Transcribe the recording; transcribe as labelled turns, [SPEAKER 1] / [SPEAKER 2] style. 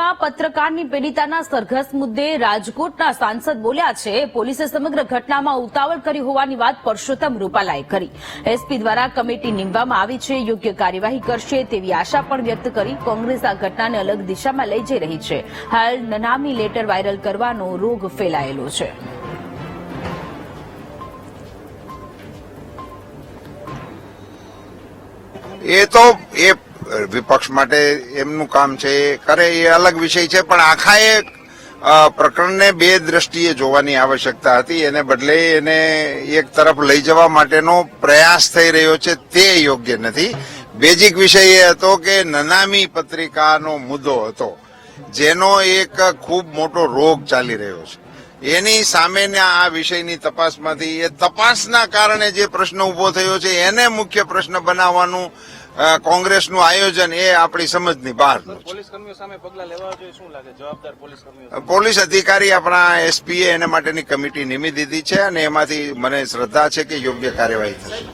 [SPEAKER 1] રાજકોટમાં પત્રકારની પીડિતાના સરઘસ મુદ્દે રાજકોટના સાંસદ બોલ્યા છે. પોલીસે સમગ્ર ઘટનામાં ઉતાવળ કરી હોવાની વાત પરસોત્તમ રૂપાલાએ કરી. એસપી દ્વારા કમિટી નીમવામાં આવી છે, યોગ્ય કાર્યવાહી કરશે તેવી આશા પણ વ્યક્ત કરી. કોંગ્રેસ આ ઘટનાને અલગ દિશામાં લઈ જઈ રહી છે. હાલ નનામી લેટર વાયરલ કરવાનો રોગ ફેલાયેલો છે.
[SPEAKER 2] એ વિપક્ષ માટે એમનું કામ છે, એ કરે, એ અલગ વિષય છે. પણ આખા એ પ્રકરણને બે દ્રષ્ટિએ જોવાની આવશ્યકતા હતી. એને બદલે એને એક તરફ લઈ જવા માટેનો પ્રયાસ થઈ રહ્યો છે, તે યોગ્ય નથી. બેઝિક વિષય એ હતો કે નનામી પત્રિકાનો મુદ્દો હતો, જેનો એક ખૂબ મોટો રોગ ચાલી રહ્યો છે. એની સામેના આ વિષયની તપાસમાંથી, એ તપાસના કારણે જે પ્રશ્ન ઉભો થયો છે એને મુખ્ય પ્રશ્ન બનાવવાનું કોંગ્રેસનું આયોજન એ આપણી સમજની બહારનું છે. પોલીસ અધિકારી આપણા એસપીએ એને માટેની કમિટી નિમી દીધી છે અને એમાંથી મને શ્રદ્ધા છે કે યોગ્ય કાર્યવાહી થશે.